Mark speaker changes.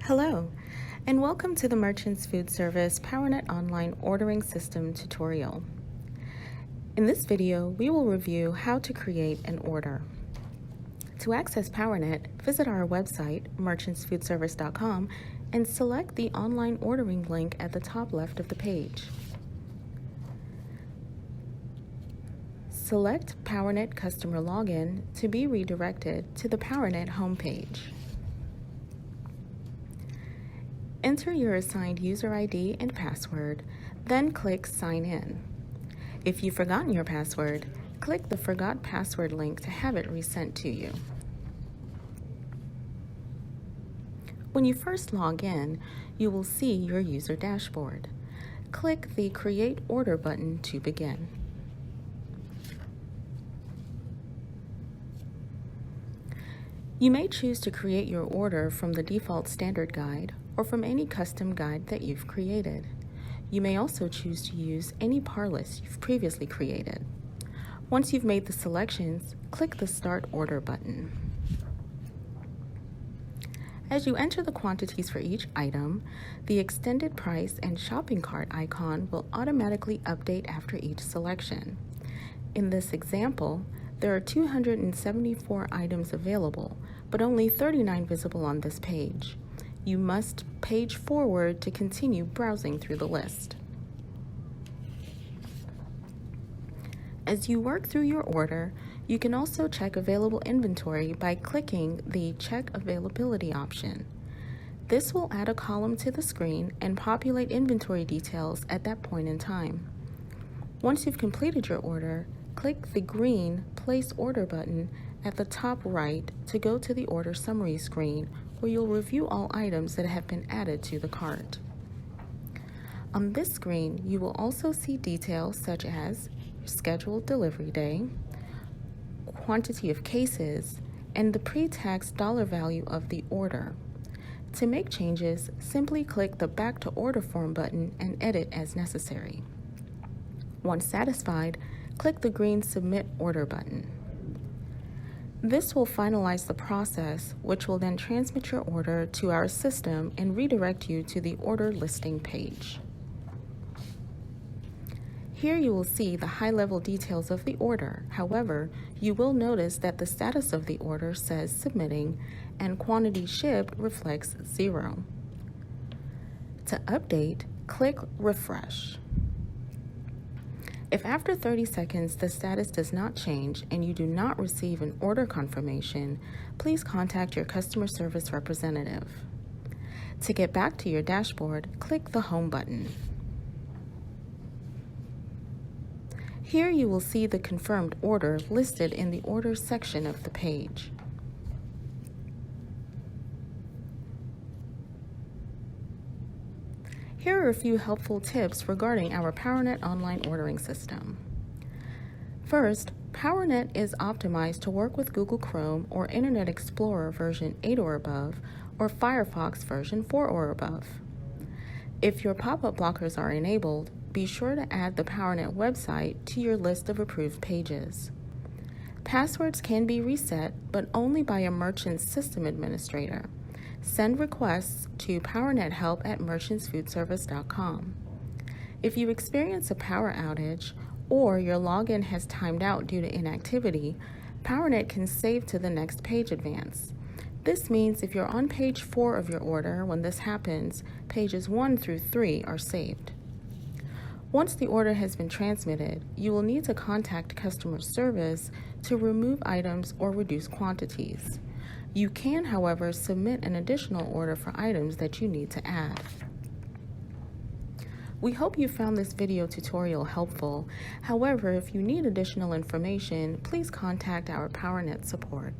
Speaker 1: Hello, and welcome to the Merchants Food Service PowerNet Online Ordering System tutorial. In this video, we will review how to create an order. To access PowerNet, visit our website, merchantsfoodservice.com, and select the online ordering link at the top left of the page. Select PowerNet Customer Login to be redirected to the PowerNet homepage. Enter your assigned user ID and password, then click Sign In. If you've forgotten your password, click the Forgot Password link to have it resent to you. When you first log in, you will see your user dashboard. Click the Create Order button to begin. You may choose to create your order from the default standard guide or from any custom guide that you've created. You may also choose to use any par list you've previously created. Once you've made the selections, click the Start Order button. As you enter the quantities for each item, the extended price and shopping cart icon will automatically update after each selection. In this example, there are 274 items available, but only 39 visible on this page. You must page forward to continue browsing through the list. As you work through your order, you can also check available inventory by clicking the Check Availability option. This will add a column to the screen and populate inventory details at that point in time. Once you've completed your order, click the green Place Order button at the top right to go to the Order Summary screen, where you'll review all items that have been added to the cart. On this screen, you will also see details such as scheduled delivery day, quantity of cases, and the pre-tax dollar value of the order. To make changes, simply click the Back to Order Form button and edit as necessary. Once satisfied, click the green Submit Order button. This will finalize the process, which will then transmit your order to our system and redirect you to the order listing page. Here you will see the high-level details of the order. However, you will notice that the status of the order says Submitting and quantity shipped reflects 0. To update, click Refresh. If after 30 seconds the status does not change and you do not receive an order confirmation, please contact your customer service representative. To get back to your dashboard, click the Home button. Here you will see the confirmed order listed in the Orders section of the page. Here are a few helpful tips regarding our PowerNet online ordering system. First, PowerNet is optimized to work with Google Chrome or Internet Explorer version 8 or above, or Firefox version 4 or above. If your pop-up blockers are enabled, be sure to add the PowerNet website to your list of approved pages. Passwords can be reset, but only by a merchant's system administrator. Send requests to PowerNetHelp@merchantsfoodservice.com. If you experience a power outage or your login has timed out due to inactivity, PowerNet can save to the next page advance. This means if you're on page 4 of your order when this happens, pages 1 through 3 are saved. Once the order has been transmitted, you will need to contact customer service to remove items or reduce quantities. You can, however, submit an additional order for items that you need to add. We hope you found this video tutorial helpful. However, if you need additional information, please contact our PowerNet support.